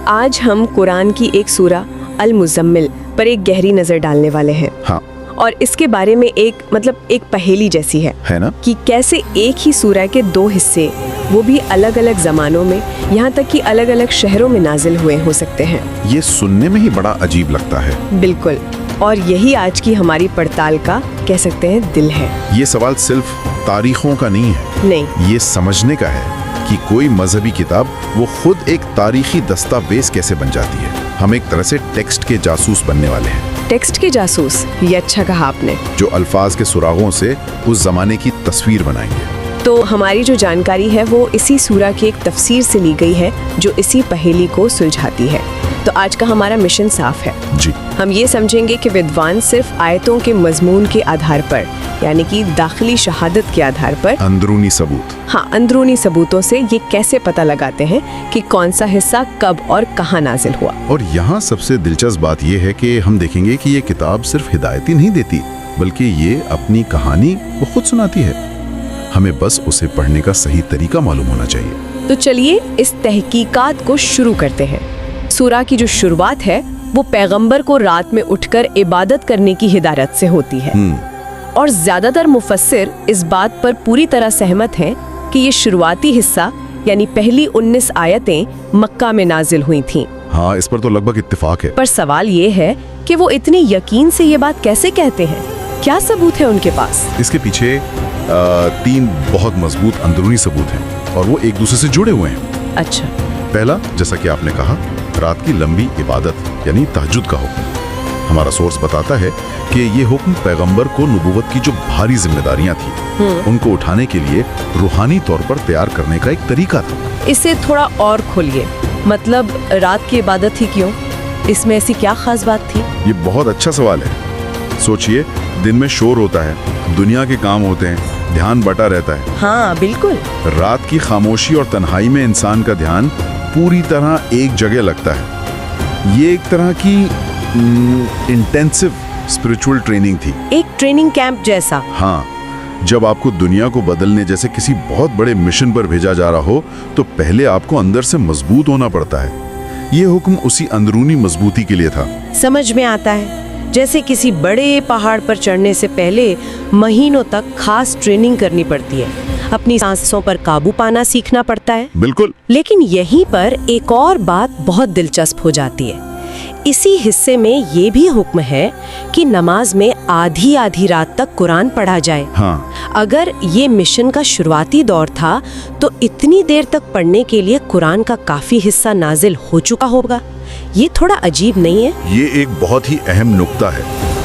آج ہم قرآن کی ایک سورہ المزمل پر ایک گہری نظر ڈالنے والے ہیں. ہاں. اور اس کے بارے میں ایک پہیلی جیسی ہے نا کہ کیسے ایک ہی سورہ کے دو حصے وہ بھی الگ الگ زمانوں میں یہاں تک کہ الگ الگ شہروں میں نازل ہوئے ہو سکتے ہیں. یہ سننے میں ہی بڑا عجیب لگتا ہے. بالکل. اور یہی آج کی ہماری پڑتال کا کہہ سکتے ہیں دل ہے. یہ سوال صرف تاریخوں کا نہیں ہے. نہیں. یہ سمجھنے کا ہے کہ کوئی مذہبی کتاب وہ خود ایک تاریخی دستاویز کیسے بن جاتی ہے. ہم ایک طرح سے ٹیکسٹ کے جاسوس بننے والے ہیں. ٹیکسٹ کے جاسوس، یہ اچھا کہا آپ نے. جو الفاظ کے سراغوں سے اس زمانے کی تصویر بنائیں گے. تو ہماری جو جانکاری ہے وہ اسی سورہ کی ایک تفسیر سے لی گئی ہے جو اسی پہیلی کو سلجھاتی ہے. تو آج کا ہمارا مشن صاف ہے. جی. ہم یہ سمجھیں گے کہ ودوان صرف آیتوں کے مضمون کے آدھار پر یعنی کہ داخلی شہادت کے آدھار پر اندرونی ثبوت، اندرونی ثبوتوں سے یہ کیسے پتہ لگاتے ہیں کہ کون سا حصہ کب اور کہاں نازل ہوا. اور یہاں سب سے دلچسپ بات یہ ہے کہ ہم دیکھیں گے کہ یہ کتاب صرف ہدایتی نہیں دیتی بلکہ یہ اپنی کہانی وہ خود سناتی ہے. ہمیں بس اسے پڑھنے کا صحیح طریقہ معلوم ہونا چاہیے. تو چلیے اس تحقیقات کو شروع کرتے ہیں. سورہ کی جو شروعات ہے وہ پیغمبر کو رات میں اٹھ کر عبادت کرنے کی ہدایت سے ہوتی ہے. اور زیادہ تر مفسر اس بات پر پوری طرح سہمت ہیں کہ یہ شروعاتی حصہ یعنی پہلی 19 آیتیں مکہ میں نازل ہوئی تھیں. ہاں، اس پر تو لگ بھگ اتفاق ہے. پر سوال یہ ہے کہ وہ اتنی یقین سے یہ بات کیسے کہتے ہیں؟ کیا ثبوت ہے ان کے پاس؟ اس کے پیچھے 3 بہت مضبوط اندرونی ثبوت ہیں اور وہ ایک دوسرے سے جڑے ہوئے ہیں. اچھا. پہلا، جیسا کہ آپ نے کہا، رات کی لمبی عبادت یعنی تہجد کا حکم. ہمارا سورس بتاتا ہے کہ یہ حکم پیغمبر کو نبوت کی جو بھاری ذمہ داریاں تھیں ان کو اٹھانے کے لیے روحانی طور پر تیار کرنے کا ایک طریقہ تھا. اسے تھوڑا اور کھولیے. مطلب رات کی عبادت ہی کیوں؟ اس میں ایسی کیا خاص بات تھی؟ یہ بہت اچھا سوال ہے. سوچئے، دن میں شور ہوتا ہے، دنیا کے کام ہوتے ہیں، دھیان بٹا رہتا ہے. ہاں بالکل. رات کی خاموشی اور تنہائی میں انسان کا دھیان پوری طرح ایک جگہ لگتا ہے. یہ ایک طرح کی انٹینسو اسپرچول ٹریننگ تھی. ایک ٹریننگ کیمپ جیسا. ہاں. جب آپ کو دنیا کو بدلنے جیسے کسی بہت بڑے مشن پر بھیجا جا رہا ہو تو پہلے آپ کو اندر سے مضبوط ہونا پڑتا ہے. یہ حکم اسی اندرونی مضبوطی کے لیے تھا. سمجھ میں آتا ہے. جیسے کسی بڑے پہاڑ پر چڑھنے سے پہلے مہینوں تک خاص ٹریننگ کرنی پڑتی ہے، اپنی سانسوں پر قابو پانا سیکھنا پڑتا ہے. بالکل. لیکن یہیں پر ایک اور بات بہت دلچسپ ہو جاتی ہے. اسی حصے میں یہ بھی حکم ہے کہ نماز میں آدھی رات تک قرآن پڑھا جائے. ہاں. اگر یہ مشن کا شروعاتی دور تھا تو اتنی دیر تک پڑھنے کے لیے قرآن کا کافی حصہ نازل ہو چکا ہوگا. یہ تھوڑا عجیب نہیں ہے؟ یہ ایک بہت ہی اہم نقطہ ہے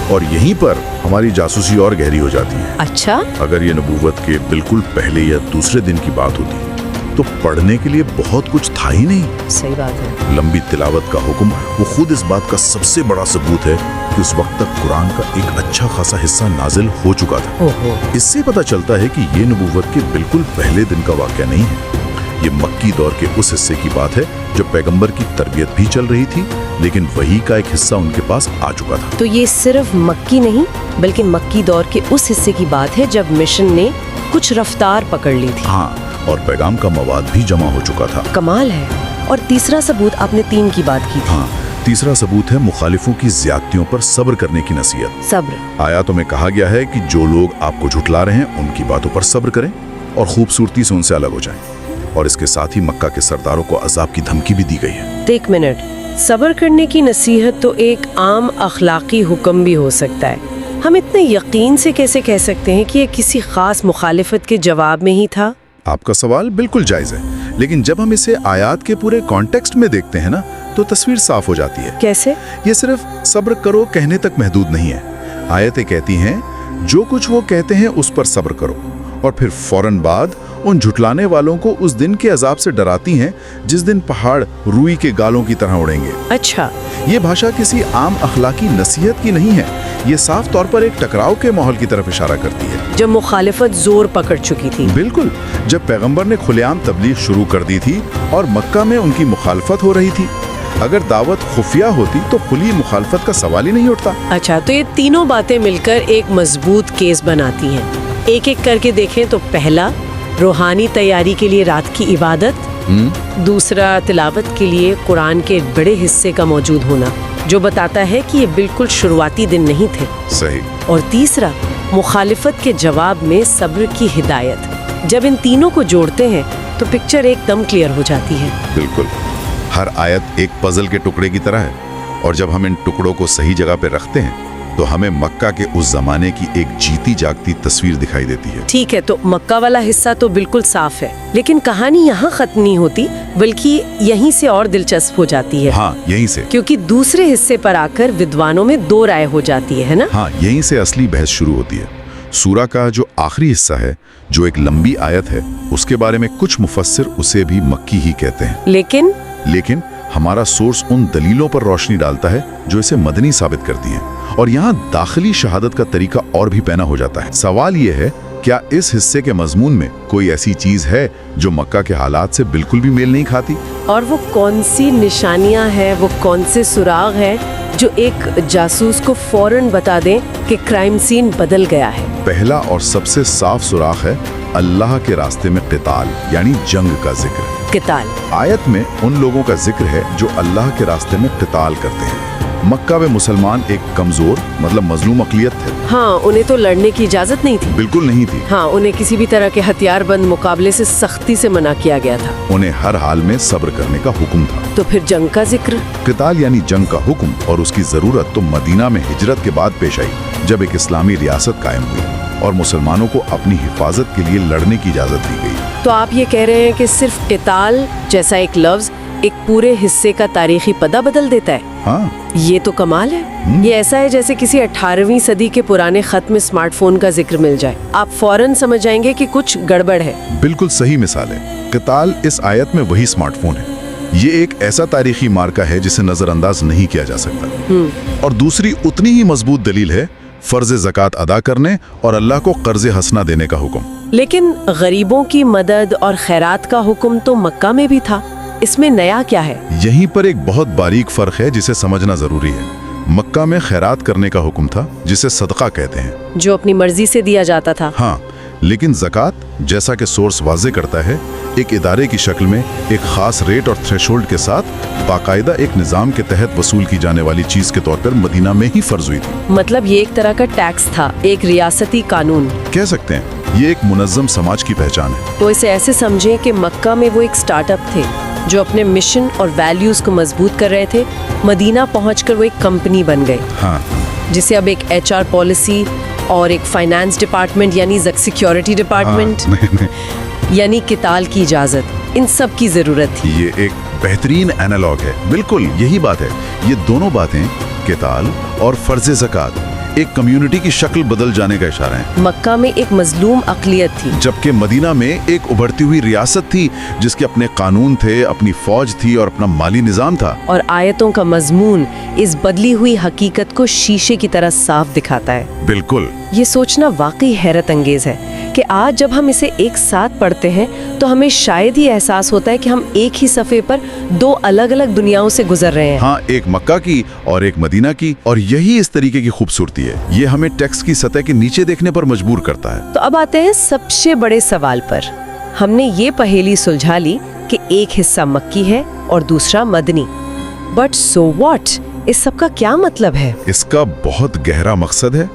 اور یہیں پر ہماری جاسوسی اور گہری ہو جاتی ہے. اچھا. اگر یہ نبوت کے بالکل پہلے یا دوسرے دن کی بات ہوتی تو پڑھنے کے لیے بہت کچھ تھا ہی نہیں. صحیح بات ہے. لمبی تلاوت کا حکم وہ خود اس بات کا سب سے بڑا ثبوت ہے کہ اس وقت تک قرآن کا ایک اچھا خاصا حصہ نازل ہو چکا تھا. اس سے پتہ چلتا ہے کہ یہ نبوت کے بالکل پہلے دن کا واقعہ نہیں ہے. یہ مکی دور کے اس حصے کی بات ہے جب پیغمبر کی تربیت بھی چل رہی تھی لیکن وہی کا ایک حصہ ان کے پاس آ چکا تھا. تو یہ صرف مکی نہیں بلکہ مکی دور کے اس حصے کی بات ہے جب مشن نے کچھ رفتار پکڑ لی تھی. ہاں، اور پیغام کا مواد بھی جمع ہو چکا تھا. کمال ہے. اور تیسرا ثبوت آپ نے 3 کی بات کی تھی. ہاں، تیسرا ثبوت ہے مخالفوں کی زیادتیوں پر صبر کرنے کی نصیحت. صبر. آیاتوں میں کہا گیا ہے کہ جو لوگ آپ کو جھٹلا رہے ہیں ان کی باتوں پر صبر کریں اور خوبصورتی سے ان سے الگ ہو جائیں. اور اس کے ساتھ ہی مکہ کے سرداروں کو عذاب کی دھمکی بھی دی گئی ہے. ایک منٹ. صبر کرنے کی نصیحت تو ایک عام اخلاقی حکم بھی ہو سکتا ہے. ہم اتنے یقین سے کیسے کہہ سکتے ہیں کہ یہ کسی خاص مخالفت کے جواب میں ہی تھا؟ آپ کا سوال بالکل جائز ہے لیکن جب ہم اسے آیات کے پورے کانٹیکسٹ میں دیکھتے ہیں نا تو تصویر صاف ہو جاتی ہے. کیسے؟ یہ صرف صبر کرو کہنے تک محدود نہیں ہے. آیتیں کہتی ہیں جو کچھ وہ کہتے ہیں اس پر صبر کرو اور پھر فوراً بعد ان جھٹلانے والوں کو اس دن کے عذاب سے ڈراتی ہیں جس دن پہاڑ روئی کے گالوں کی طرح اڑیں گے. اچھا. یہ بھاشا کسی عام اخلاقی نصیحت کی نہیں ہے. یہ صاف طور پر ایک ٹکراؤ کے ماحول کی طرف اشارہ کرتی ہے جب مخالفت زور پکڑ چکی تھی. بالکل. جب پیغمبر نے کھلے عام تبلیغ شروع کر دی تھی اور مکہ میں ان کی مخالفت ہو رہی تھی. اگر دعوت خفیہ ہوتی تو کھلی مخالفت کا سوال ہی نہیں اٹھتا. اچھا، تو یہ تینوں باتیں مل کر ایک مضبوط کیس بناتی ہیں. ایک ایک کر کے دیکھیں تو پہلا، روحانی تیاری کے لیے رات کی عبادت दूसरा तिलावत के लिए कुरान के एक बड़े हिस्से का मौजूद होना जो बताता है कि ये बिल्कुल शुरुआती दिन नहीं थे। सही। और तीसरा मुखालिफत के जवाब में सब्र की हिदायत। जब इन तीनों को जोड़ते हैं तो पिक्चर एकदम क्लियर हो जाती है। बिल्कुल, हर आयत एक पजल के टुकड़े की तरह है और जब हम इन टुकड़ों को सही जगह पे रखते हैं तो हमें मक्का के उस जमाने की एक जीती जागती तस्वीर दिखाई देती है। ठीक है, तो मक्का वाला हिस्सा तो बिल्कुल साफ है, लेकिन कहानी यहाँ खत्म नहीं होती बल्कि यहीं से और दिलचस्प हो जाती है। हाँ, यहीं से, क्योंकि दूसरे हिस्से पर आकर विद्वानों में दो राय हो जाती है ना। हाँ, यहीं से असली बहस शुरू होती है। सूरा का जो आखिरी हिस्सा है, जो एक लंबी आयत है, उसके बारे में कुछ मुफस्सिर उसे भी मक्की ही कहते हैं। लेकिन हमारा सोर्स उन दलीलों पर रोशनी डालता है जो इसे मदनी साबित करती हैं। और यहाँ दाखिली शहादत का तरीका और भी पैना हो जाता है। सवाल ये है, क्या इस हिस्से के मजमून में कोई ऐसी चीज है जो मक्का के हालात से बिल्कुल भी मेल नहीं खाती? और वो कौन सी निशानियां हैं, वो कौन से सुराग हैं जो एक जासूस को फौरन बता दें कि क्राइम सीन बदल गया है? पहला और सबसे साफ सुराग है अल्लाह के रास्ते में क़िताल यानी जंग का जिक्र। क़िताल आयत में उन लोगों का जिक्र है जो अल्लाह के रास्ते में क़िताल करते हैं। मक्का में मुसलमान एक कमजोर मतलब मजलूम अक़लियत थे। हाँ, उन्हें तो लड़ने की इजाजत नहीं थी। बिल्कुल नहीं थी। हाँ, उन्हें किसी भी तरह के हथियारबंद मुकाबले से सख्ती से मना किया गया था। उन्हें हर हाल में सब्र करने का हुक्म था। तो फिर जंग का जिक्र? क़िताल यानी जंग का हुक्म और उसकी जरूरत तो मदीना में हिजरत के बाद पेश आई, जब एक इस्लामी रियासत कायम हुई और मुसलमानों को अपनी हिफाजत के लिए लड़ने की इजाजत दी गई। तो आप ये कह रहे हैं कि सिर्फ क़िताल जैसा एक लफ्ज एक पूरे हिस्से का तारीखी पता बदल देता है? हाँ, ये तो कमाल है। ये ऐसा है जैसे किसी 18वीं सदी के पुराने खत में स्मार्टफोन का जिक्र मिल जाए, आप फौरन समझ जाएंगे कि कुछ गड़बड़ है। बिल्कुल सही मिसाल है। क़िताल इस आयत में वही स्मार्टफोन है। ये एक ऐसा तारीखी मार्का है जिसे नजरअंदाज नहीं किया जा सकता। और दूसरी उतनी ही मजबूत दलील है फर्ज ज़कात अदा करने और अल्लाह को कर्ज हसना देने का हुक्म। लेकिन गरीबों की मदद और खैरात का हुक्म तो मक्का में भी था, इसमें नया क्या है? यहीं पर एक बहुत बारीक फर्क है जिसे समझना जरूरी है। मक्का में खैरात करने का हुक्म था जिसे सदका कहते हैं, जो अपनी मर्जी से दिया जाता था। हाँ, लेकिन ज़कात जैसा कि सोर्स वाज़े करता है एक इदारे की शक्ल में एक खास रेट और थ्रेशोल्ड के साथ बाकायदा एक निज़ाम के तहत वसूल की जाने वाली चीज के तौर पर मदीना में ही फर्ज हुई थी। मतलब ये एक तरह का टैक्स था, एक रियासती कानून कह सकते हैं। ये एक मुनज़्ज़म समाज की पहचान है। तो इसे ऐसे समझें कि मक्का में वो एक स्टार्टअप थे जो अपने मिशन और वैल्यूज को मजबूत कर रहे थे। मदीना पहुंचकर वो एक कंपनी बन गए। हाँ, जिसे अब एक HR पॉलिसी और एक फाइनेंस डिपार्टमेंट यानी सिक्योरिटी डिपार्टमेंट, यानी क़िताल की इजाज़त, इन सब की ज़रूरत थी। ये एक बेहतरीन एनालॉग है। बिल्कुल यही बात है। ये दोनों बातें, क़िताल और फर्ज ज़कात, एक कम्युनिटी की शक्ल बदल जाने का इशारा है। मक्का में एक मजलूम अक़लियत थी, जबकि मदीना में एक उभरती हुई रियासत थी जिसके अपने कानून थे, अपनी फौज थी और अपना माली निज़ाम था। और आयतों का मजमून इस बदली हुई हकीकत को शीशे की तरह साफ दिखाता है। बिल्कुल। ये सोचना वाकई हैरत अंगेज है कि आज जब हम इसे एक साथ पढ़ते हैं तो हमें शायद ही एहसास होता है कि हम एक ही सफ़े पर दो अलग अलग दुनियाओं से गुजर रहे हैं। हाँ, एक मक्का की और एक मदीना की, और यही इस तरीके की खूबसूरती है। ये हमें टेक्स्ट की सतह के नीचे देखने पर मजबूर करता है। तो अब आते हैं सबसे बड़े सवाल पर। हमने ये पहेली सुलझा ली कि एक हिस्सा मक्की है और दूसरा मदनी, बट सो व्हाट? इस सब का क्या मतलब है? इसका बहुत गहरा मकसद है।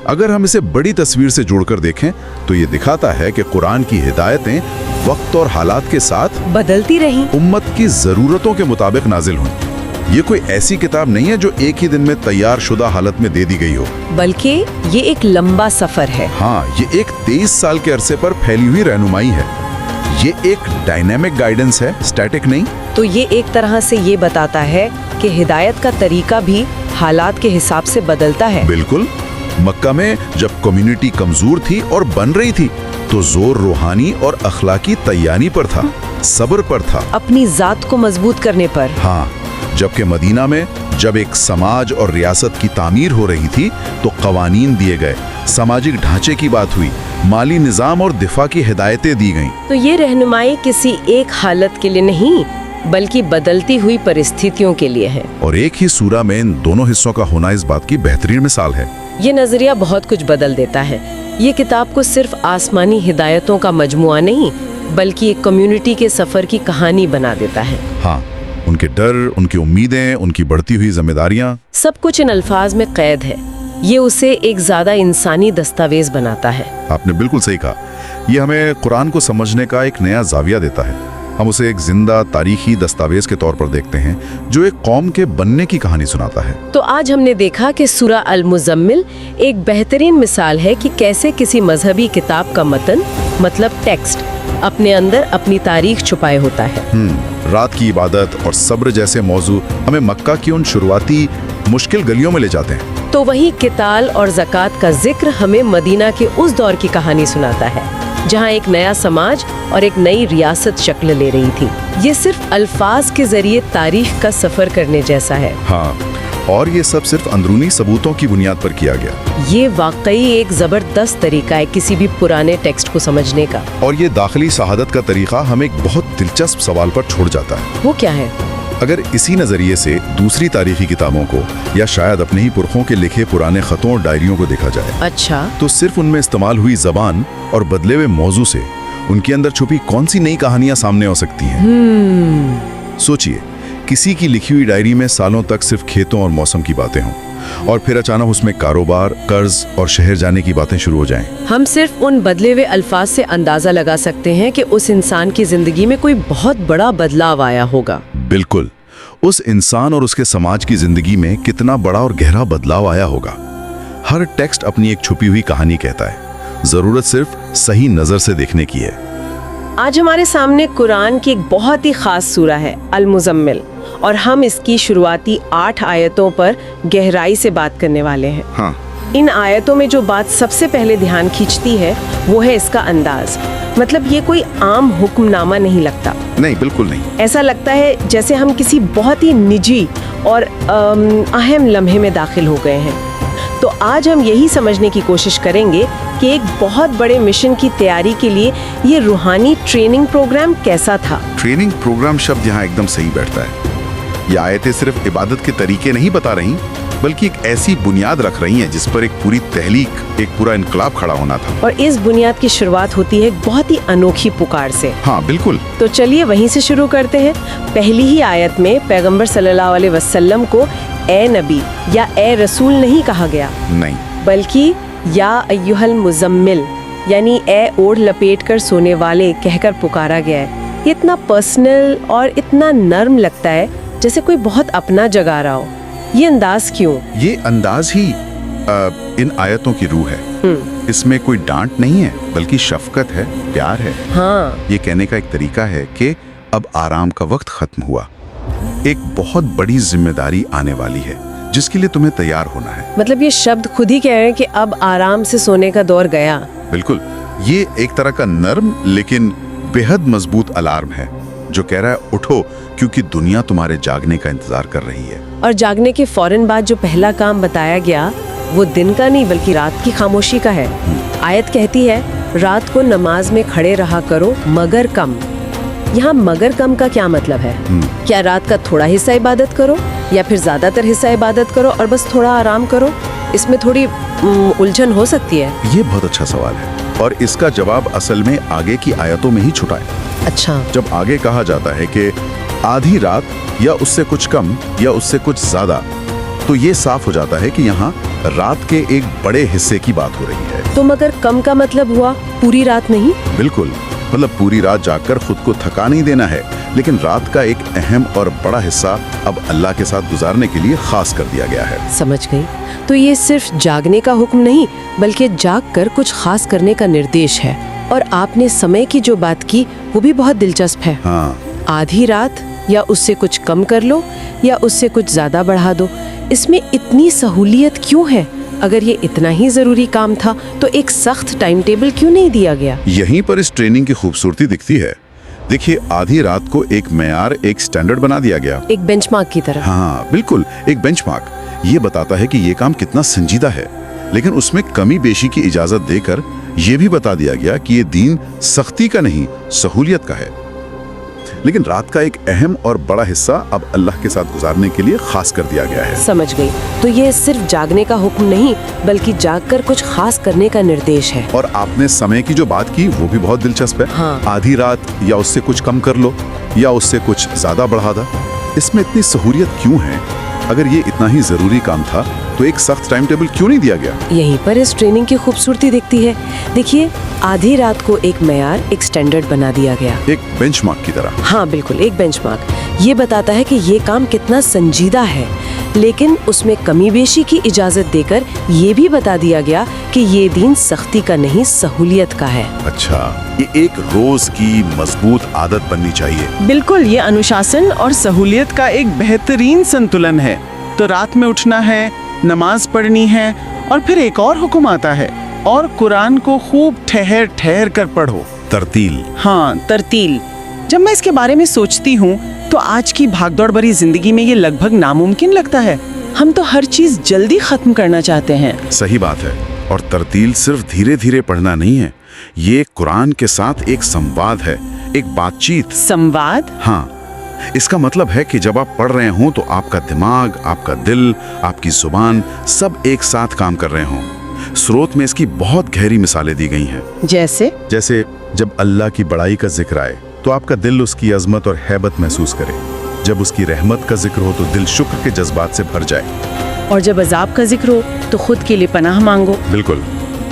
अगर हम इसे बड़ी तस्वीर से जोड़कर देखें तो ये दिखाता है कि कुरान की हिदायतें वक्त और हालात के साथ बदलती रहीं, उम्मत की जरूरतों के मुताबिक नाजिल हुई। ये कोई ऐसी किताब नहीं है जो एक ही दिन में तैयार शुदा हालत में दे दी गई हो, बल्कि ये एक लंबा सफर है। हाँ, ये एक 23 साल के अरसे पर फैली हुई रहनुमाई है। ये एक डायनेमिक गाइडेंस है, स्टैटिक नहीं। तो ये एक तरह से ये बताता है कि हिदायत का तरीका भी हालात के हिसाब से बदलता है। बिल्कुल। मक्का में जब कम्युनिटी कमजोर थी और बन रही थी तो जोर रूहानी और अखलाकी तैयारी पर था, सब्र पर था, अपनी जात को मजबूत करने पर। हाँ, जबकि मदीना में जब एक समाज और रियासत की तामीर हो रही थी तो कवानीन दिए गए, सामाजिक ढांचे की बात हुई, माली निज़ाम और दिफा की हिदायतें दी गईं। तो ये रहनुमाई किसी एक हालत के लिए नहीं बल्कि बदलती हुई परिस्थितियों के लिए है। और एक ही सूरा में इन दोनों हिस्सों का होना इस बात की बेहतरीन मिसाल है। ये नजरिया बहुत कुछ बदल देता है। ये किताब को सिर्फ आसमानी हिदायतों का मजमुआ नहीं बल्कि एक कम्युनिटी के सफर की कहानी बना देता है। हाँ, उनके डर, उनकी उम्मीदें, उनकी बढ़ती हुई जिम्मेदारियां, सब कुछ इन अल्फाज में कैद है। ये उसे एक ज्यादा इंसानी दस्तावेज बनाता है। आपने बिल्कुल सही कहा। ये हमें कुरान को समझने का एक नया जाविया देता है। हम उसे एक जिंदा तारीखी दस्तावेज के तौर पर देखते हैं जो एक कौम के बनने की कहानी सुनाता है। तो आज हमने देखा कि सूरा अल मुज़म्मिल एक बेहतरीन मिसाल है कि कैसे किसी मजहबी किताब का मतन, मतलब टेक्स्ट, अपने अंदर अपनी तारीख छुपाए होता है। रात की इबादत और सब्र जैसे मौजू हमें मक्का की उन शुरुआती मुश्किल गलियों में ले जाते हैं। तो वही किताल और ज़कात का जिक्र हमें मदीना के उस दौर की कहानी सुनाता है जहाँ एक नया समाज और एक नई रियासत शक्ल ले रही थी। ये सिर्फ अल्फाज के जरिए तारीख का सफर करने जैसा है। हाँ, और ये सब सिर्फ अंदरूनी सबूतों की बुनियाद पर किया गया। ये वाकई एक जबरदस्त तरीका है किसी भी पुराने टेक्स्ट को समझने का। और ये दाखिली शहादत का तरीका हमें एक बहुत दिलचस्प सवाल पर छोड़ जाता है। वो क्या है? अगर इसी नजरिए से दूसरी तारीखी किताबों को या शायद अपने ही पुरखों के लिखे पुराने खतों और डायरियों को देखा जाए, अच्छा, तो सिर्फ उनमें इस्तेमाल हुई जबान और बदले हुए मौजू से उनके अंदर छुपी कौन सी नई कहानियां सामने आ सकती हैं। सोचिए, किसी की लिखी हुई डायरी में सालों तक सिर्फ खेतों और मौसम की बातें हों और फिर अचानक उसमें कारोबार, कर्ज और शहर जाने की बातें शुरू हो जाएं। हम सिर्फ उन बदले हुए अल्फाज से अंदाजा लगा सकते हैं कि उस इंसान की जिंदगी में कोई बहुत बड़ा बदलाव आया होगा। बिल्कुल, उस इंसान और उसके समाज की जिंदगी में कितना बड़ा और गहरा बदलाव आया होगा। हर टेक्स्ट अपनी एक छुपी हुई कहानी कहता है, जरूरत सिर्फ सही नजर से देखने की है। आज हमारे सामने कुरान की एक बहुत ही खास सूरा है, अल मुज़म्मिल, और हम इसकी शुरुआती 8 आयतों पर गहराई से बात करने वाले हैं। हाँ। इन आयतों में जो बात सबसे पहले ध्यान खींचती है वो है इसका अंदाज। मतलब ये कोई आम हुक्मनामा नहीं लगता। नहीं, बिल्कुल नहीं। ऐसा लगता है जैसे हम किसी बहुत ही निजी और अहम लम्हे में दाखिल हो गए हैं। तो आज हम यही समझने की कोशिश करेंगे कि एक बहुत बड़े मिशन की तैयारी के लिए ये रूहानी ट्रेनिंग प्रोग्राम कैसा था। ट्रेनिंग प्रोग्राम शब्द यहाँ एकदम सही बैठता है। ये आयतें सिर्फ इबादत के तरीके नहीं बता रही, बल्कि एक ऐसी बुनियाद रख रही हैं जिस पर एक पूरी तहलीक, एक पूरा इनकलाब खड़ा होना था। और इस बुनियाद की शुरुआत होती है एक बहुत ही अनोखी पुकार से। हाँ, बिल्कुल। तो चलिए वहीं से शुरू करते हैं। पहली ही आयत में पैगंबर सल्लल्लाहु अलैहि वसल्लम को ए नबी या ए रसूल नहीं कहा गया, नहीं, बल्कि या अय्युहल मुज़म्मिल, यानी ए ओढ़ लपेट कर सोने वाले कहकर पुकारा गया है। ये इतना पर्सनल और इतना नर्म लगता है, जैसे कोई बहुत अपना जगा रहा हो। ये अंदाज क्यों? ये अंदाज ही इन आयतों की रूह है। इसमें कोई डांट नहीं है, बल्कि शफकत है, प्यार है। हाँ, ये कहने का एक तरीका है कि अब आराम का वक्त खत्म हुआ, एक बहुत बड़ी जिम्मेदारी आने वाली है जिसके लिए तुम्हें तैयार होना है। मतलब ये शब्द खुद ही कह रहे हैं कि अब आराम से सोने का दौर गया। बिल्कुल, ये एक तरह का नर्म लेकिन बेहद मजबूत अलार्म है जो कह रहा है उठो, क्योंकि दुनिया तुम्हारे जागने का इंतजार कर रही है। और जागने के फौरन बाद जो पहला काम बताया गया वो दिन का नहीं बल्कि रात की खामोशी का है। आयत कहती है, रात को नमाज में खड़े रहा करो मगर कम। यहाँ मगर कम का क्या मतलब है? क्या रात का थोड़ा हिस्सा इबादत करो या फिर ज्यादातर हिस्सा इबादत करो और बस थोड़ा आराम करो? इसमें थोड़ी उलझन हो सकती है। ये बहुत अच्छा सवाल है और इसका जवाब असल में आगे की आयतों में ही छुपा है। अच्छा, जब आगे कहा जाता है कि आधी रात या उससे कुछ कम या उससे कुछ ज्यादा, तो ये साफ हो जाता है कि यहाँ रात के एक बड़े हिस्से की बात हो रही है। तो मगर कम का मतलब हुआ पूरी रात नहीं? बिल्कुल, मतलब पूरी रात जागकर खुद को थका नहीं देना है, लेकिन रात का एक अहम और बड़ा हिस्सा अब अल्लाह के साथ गुजारने के लिए खास कर दिया गया है। समझ गई। तो ये सिर्फ जागने का हुक्म नहीं, बल्कि जाग कर कुछ खास करने का निर्देश है। और आपने समय की जो बात की वो भी बहुत दिलचस्प है। हाँ, आधी रात या उससे कुछ कम कर लो या उससे कुछ ज्यादा बढ़ा दो, इसमें इतनी सहूलियत क्यों है? अगर ये इतना ही जरूरी काम था तो एक सख्त टाइम टेबल क्यों नहीं दिया गया? यहीं पर इस ट्रेनिंग की खूबसूरती दिखती है। देखिए, आधी रात को एक मेयार, एक स्टैंडर्ड बना दिया गया, एक बेंचमार्क की तरह। हाँ बिल्कुल, एक बेंचमार्क। ये बताता है कि ये काम कितना संजीदा है, लेकिन उसमें कमी बेशी की इजाजत देकर ये भी बता दिया गया कि ये दीन सख्ती का नहीं, सहूलियत का है। लेकिन रात का एक अहम और बड़ा हिस्सा अब अल्लाह के साथ गुजारने के लिए खास कर दिया गया है। समझ गई। तो ये सिर्फ जागने का हुक्म नहीं बल्कि जागकर कुछ खास करने का निर्देश है। और आपने समय की जो बात की वो भी बहुत दिलचस्प है। हाँ। आधी रात या उससे कुछ कम कर लो या उससे कुछ ज्यादा बढ़ा दो, इसमें इतनी सहूलियत क्यों है? अगर ये इतना ही जरूरी काम था तो एक सख्त टाइम टेबल क्यों नहीं दिया गया? यहीं पर इस ट्रेनिंग की खूबसूरती दिखती है। देखिए, आधी रात को एक मेयार, एक स्टैंडर्ड बना दिया गया। एक बेंचमार्क की तरह। हाँ बिल्कुल, एक बेंचमार्क। ये बताता है कि ये काम कितना संजीदा है, लेकिन उसमें कमी बेशी की इजाजत देकर ये भी बता दिया गया कि ये दीन सख्ती का नहीं सहूलियत का है। अच्छा, ये एक रोज की मजबूत आदत बननी चाहिए। बिल्कुल, ये अनुशासन और सहूलियत का एक बेहतरीन संतुलन है। तो रात में उठना है, नमाज पढ़नी है और फिर एक और हुक्म आता है, और कुरान को खूब ठहर ठहर कर पढ़ो। तरतील। हाँ, तरतील। जब मैं इसके बारे में सोचती हूँ तो आज की भागदौड़ भरी जिंदगी में ये लगभग नामुमकिन लगता है। हम तो हर चीज जल्दी खत्म करना चाहते हैं। सही बात है। और तरतील सिर्फ धीरे धीरे पढ़ना नहीं है, ये कुरान के साथ एक संवाद है, एक बातचीत। संवाद? हाँ, इसका मतलब है कि जब आप पढ़ रहे हों तो आपका दिमाग, आपका दिल, आपकी जुबान सब एक साथ काम कर रहे हों। स्रोत में इसकी बहुत गहरी मिसालें दी गई हैं। जैसे जब अल्लाह की बड़ाई का जिक्र आए तो आपका दिल उसकी अजमत और हैबत महसूस करे। जब उसकी रहमत का जिक्र हो तो दिल शुक्र के जज्बात से भर जाए। और जब अजाब का जिक्र हो तो खुद के लिए पनाह मांगो। बिल्कुल,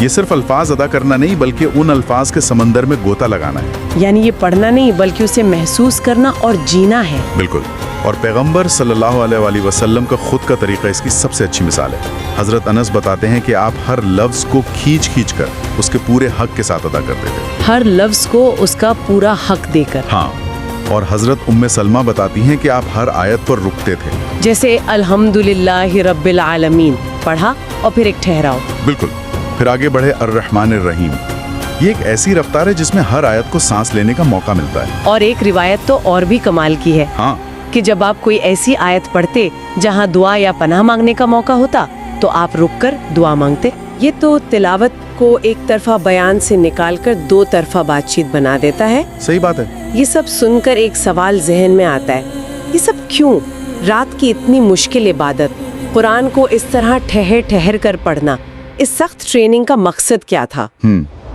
ये सिर्फ अल्फाज अदा करना नहीं बल्कि उन अल्फाज के समंदर में गोता लगाना है। यानी ये पढ़ना नहीं बल्कि उसे महसूस करना और जीना है। बिल्कुल। और पैगंबर सल्लल्लाहु अलैहि वसल्लम का खुद का तरीका इसकी सबसे अच्छी मिसाल है। हजरत अनस बताते हैं कि आप हर लफ्ज को खींच खींच कर उसके पूरे हक के साथ अदा करते थे। हर लफ्ज को उसका पूरा हक देकर। हाँ, और हजरत उम्मे सलमा बताती हैं कि आप हर आयत पर रुकते थे। जैसे अल्हम्दुलिल्लाहि रब्बिल आलमीन पढ़ा और फिर एक ठहराव। बिल्कुल, फिर आगे बढ़े अर्रहमानिर रहीम। ये एक ऐसी रफ्तार है जिसमें हर आयत को सांस लेने का मौका मिलता है। और एक रिवायत तो और भी कमाल की है। हाँ, कि जब आप कोई ऐसी आयत पढ़ते जहाँ दुआ या पनाह मांगने का मौका होता तो आप रुककर दुआ मांगते। ये तो तिलावत को एक तरफा बयान से निकालकर दो तरफा बातचीत बना देता है। सही बात है। ये सब सुनकर एक सवाल जहन में आता है, ये सब क्यों? रात की इतनी मुश्किल इबादत, कुरान को इस तरह ठहर ठहर कर पढ़ना, इस सख्त ट्रेनिंग का मकसद क्या था?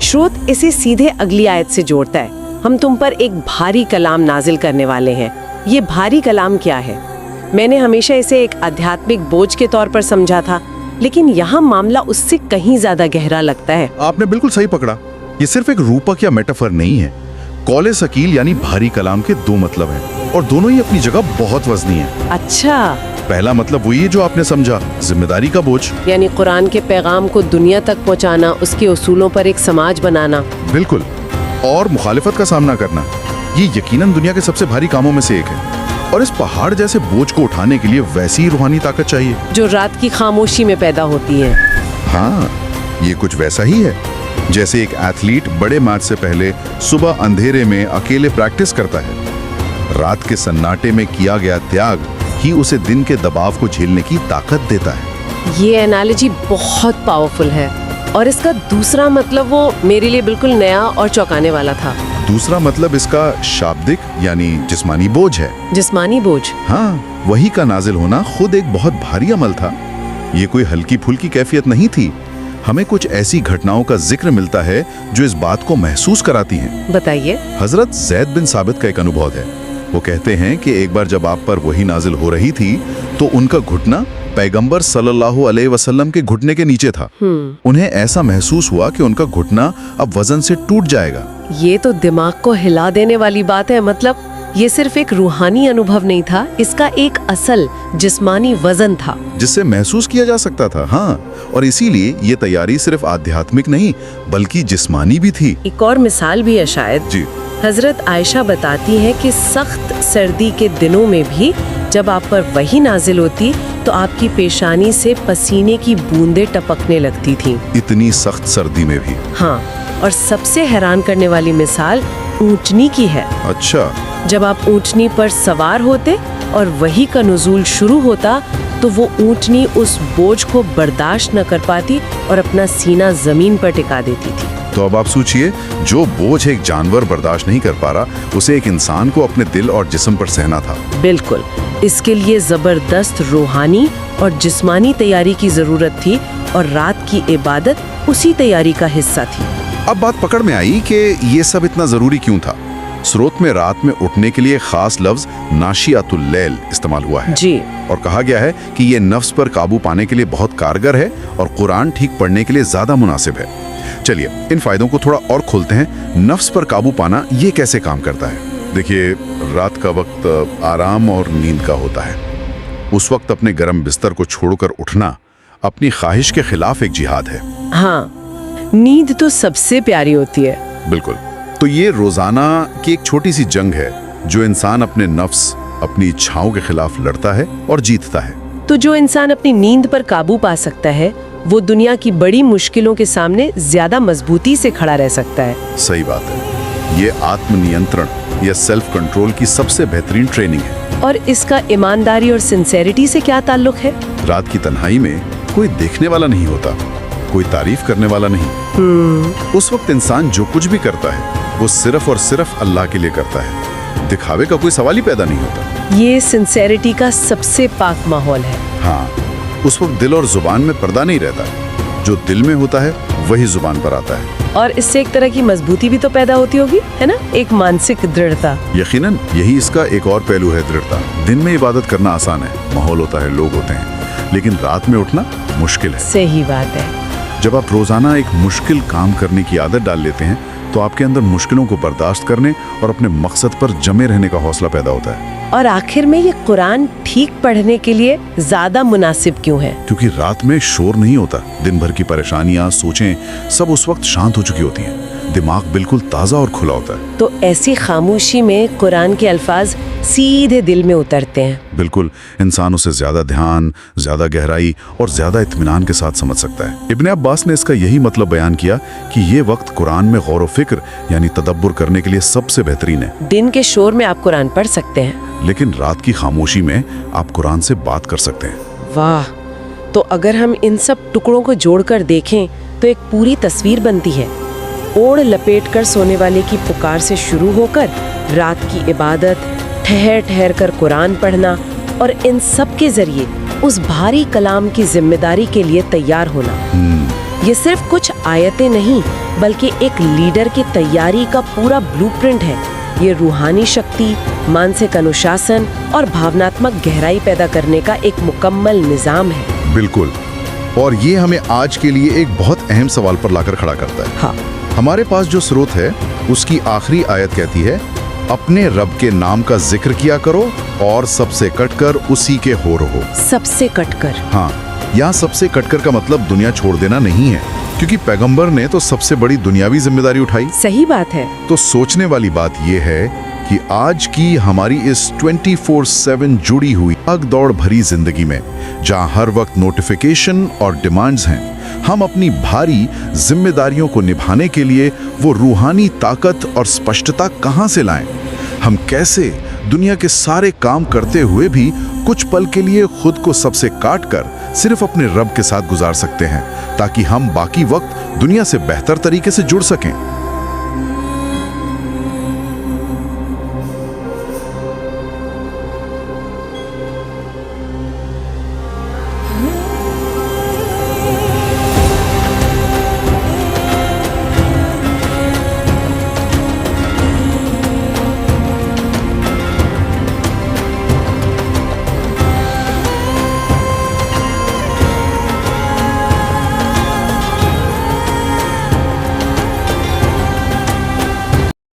श्रोत इसे सीधे अगली आयत से जोड़ता है, हम तुम पर एक भारी कलाम नाजिल करने वाले हैं। ये भारी कलाम क्या है? मैंने हमेशा इसे एक आध्यात्मिक बोझ के तौर पर समझा था, लेकिन यहाँ मामला उससे कहीं ज्यादा गहरा लगता है। आपने बिल्कुल सही पकड़ा। ये सिर्फ एक रूपक या मेटाफर नहीं है। कौले सकील यानी भारी कलाम के दो मतलब हैं और दोनों ही अपनी जगह बहुत वजनी है। अच्छा, पहला मतलब वही है जो आपने समझा, जिम्मेदारी का बोझ। यानी कुरान के पैगाम को दुनिया तक पहुँचाना, उसके उसूलों पर एक समाज बनाना। बिल्कुल। और मुखालिफत का सामना करना, ये यकीनन दुनिया के सबसे भारी कामों में से एक है। और इस पहाड़ जैसे बोझ को उठाने के लिए वैसी ही रूहानी ताकत चाहिए जो रात की खामोशी में पैदा होती है। हाँ, ये कुछ वैसा ही है जैसे एक एथलीट बड़े मैच से पहले सुबह अंधेरे में अकेले प्रैक्टिस करता है। रात के सन्नाटे में किया गया त्याग ही उसे दिन के दबाव को झेलने की ताकत देता है। ये एनालॉजी बहुत पावरफुल है और इसका दूसरा मतलब वो मेरे लिए बिल्कुल नया और चौंकाने वाला था। दूसरा मतलब इसका शाब्दिक यानी जिस्मानी बोझ है। जिस्मानी बोझ? हाँ, वही का नाजिल होना खुद एक बहुत भारी अमल था। ये कोई हल्की फुल्की कैफियत नहीं थी। हमें कुछ ऐसी घटनाओं का जिक्र मिलता है जो इस बात को महसूस कराती हैं। बताइए। हजरत ज़ैद बिन साबित का एक अनुभव है। वो कहते हैं कि एक बार जब आप पर वही नाजिल हो रही थी तो उनका घुटना पैगंबर सल्लल्लाहु अलैहि वसल्लम के घुटने के नीचे था। उन्हें ऐसा महसूस हुआ कि उनका घुटना अब वजन से टूट जाएगा। ये तो दिमाग को हिला देने वाली बात है। मतलब ये सिर्फ एक रूहानी अनुभव नहीं था, इसका एक असल जिस्मानी वजन था जिससे महसूस किया जा सकता था। हाँ, और इसीलिए ये तैयारी सिर्फ आध्यात्मिक नहीं बल्कि जिस्मानी भी थी। एक और मिसाल भी है शायद। जी। हजरत आयशा बताती है कि सख्त सर्दी के दिनों में भी जब आप पर वही नाजिल होती तो आपकी पेशानी से पसीने की बूंदें टपकने लगती थीं। इतनी सख्त सर्दी में भी? हाँ, और सबसे हैरान करने वाली मिसाल ऊंटनी की है। अच्छा। जब आप ऊंटनी पर सवार होते और वही का नुज़ूल शुरू होता तो वो ऊंटनी उस बोझ को बर्दाश्त न कर पाती और अपना सीना जमीन पर टिका देती थी। तो अब आप सोचिए, जो बोझ एक जानवर बर्दाश्त नहीं कर पा रहा, उसे एक इंसान को अपने दिल और जिस्म पर सहना था। बिल्कुल, इसके लिए जबरदस्त रूहानी और जिस्मानी तैयारी की जरूरत थी और रात की इबादत उसी तैयारी का हिस्सा थी। अब बात पकड़ में आई कि ये सब इतना जरूरी क्यों था। स्रोत में रात में उठने के लिए खास लफ्ज नाशियातुल लैल इस्तेमाल हुआ है जी, और कहा गया है कि ये नफ्स पर काबू पाने के लिए बहुत कारगर है और कुरान ठीक पढ़ने के लिए ज्यादा मुनासिब है। चलिए इन फायदों को थोड़ा और खोलते हैं। नफ्स पर काबू पाना ये कैसे काम करता है? देखिए, रात का वक्त आराम और नींद का होता है। उस वक्त अपने गर्म बिस्तर को छोड़कर उठना अपनी ख्वाहिश के खिलाफ एक जिहाद है। हाँ, नींद तो सबसे प्यारी होती है। बिल्कुल। तो ये रोजाना की एक छोटी सी जंग है जो इंसान अपने नफ्स, अपनी इच्छाओं के खिलाफ लड़ता है और जीतता है। तो जो इंसान अपनी नींद पर काबू पा सकता है, वो दुनिया की बड़ी मुश्किलों के सामने ज्यादा मजबूती से खड़ा रह सकता है। सही बात है। ये आत्मनियंत्रण या सेल्फ कंट्रोल की सबसे बेहतरीन ट्रेनिंग है। और इसका ईमानदारी और सिंसेरिटी से क्या ताल्लुक है? रात की तन्हाई में कोई देखने वाला नहीं होता, कोई तारीफ करने वाला नहीं। उस वक्त इंसान जो कुछ भी करता है वो सिर्फ और सिर्फ अल्लाह के लिए करता है। दिखावे का कोई सवाल ही पैदा नहीं होता। ये सिंसेरिटी का सबसे पाक माहौल है। हाँ, उस वक्त दिल और जुबान में पर्दा नहीं रहता। जो दिल में होता है वही जुबान पर आता है। और इससे एक तरह की मजबूती भी तो पैदा होती होगी, है ना? एक मानसिक दृढ़ता। यकीनन यही इसका एक और पहलू है, दृढ़ता। दिन में इबादत करना आसान है, माहौल होता है, लोग होते हैं, लेकिन रात में उठना मुश्किल है। सही बात है। जब आप रोजाना एक मुश्किल काम करने की आदत डाल लेते हैं तो आपके अंदर मुश्किलों को बर्दाश्त करने और अपने मकसद पर जमे रहने का हौसला पैदा होता है। और आखिर में ये कुरान ठीक पढ़ने के लिए ज्यादा मुनासिब क्यों है? क्योंकि रात में शोर नहीं होता। दिन भर की परेशानियां, सोचें सब उस वक्त शांत हो चुकी होती हैं। दिमाग बिल्कुल ताज़ा और खुला होता है। तो ऐसी खामोशी में कुरान के अल्फाज सीधे दिल में उतरते हैं। बिल्कुल, इंसान उसे ज्यादा ध्यान, ज्यादा गहराई और ज्यादा इत्मीनान के साथ समझ सकता है। इब्ने अब्बास ने इसका यही मतलब बयान किया कि ये वक्त कुरान में गौर व फिक्र यानी तदब्बुर करने के लिए सबसे बेहतरीन है। दिन के शोर में आप कुरान पढ़ सकते हैं, लेकिन रात की खामोशी में आप कुरान से बात कर सकते हैं। वाह! तो अगर हम इन सब टुकड़ों को जोड़कर देखें तो एक पूरी तस्वीर बनती है। ओढ़ लपेट कर सोने वाले की पुकार से शुरू होकर रात की इबादत, ठहर ठहर कर कुरान पढ़ना और इन सब के जरिए उस भारी कलाम की जिम्मेदारी के लिए तैयार होना। ये सिर्फ कुछ आयतें नहीं बल्कि एक लीडर की तैयारी का पूरा ब्लूप्रिंट है। ये रूहानी शक्ति, मानसिक अनुशासन और भावनात्मक गहराई पैदा करने का एक मुकम्मल निजाम है। बिल्कुल, और ये हमें आज के लिए एक बहुत अहम सवाल पर लाकर खड़ा करता है। हाँ, हमारे पास जो स्रोत है उसकी आखिरी आयत कहती है, अपने रब के नाम का जिक्र किया करो और सबसे कटकर उसी के हो रहो। सबसे कटकर। हाँ, यहाँ सबसे कटकर का मतलब दुनिया छोड़ देना नहीं है, क्योंकि पैगंबर ने तो सबसे बड़ी दुनियावी जिम्मेदारी उठाई। सही बात है। तो सोचने वाली बात यह है कि आज की हमारी इस 24/7 जुड़ी हुई भाग दौड़ भरी जिंदगी में, जहां हर वक्त नोटिफिकेशन और डिमांड्स हैं, हम अपनी भारी जिम्मेदारियों को निभाने के लिए वो रूहानी ताकत और स्पष्टता कहां से लाएं? हम कैसे दुनिया के सारे काम करते हुए भी कुछ पल के लिए खुद को सबसे काट कर सिर्फ अपने रब के साथ गुजार सकते हैं, ताकि हम बाकी वक्त दुनिया से बेहतर तरीके से जुड़ सकें?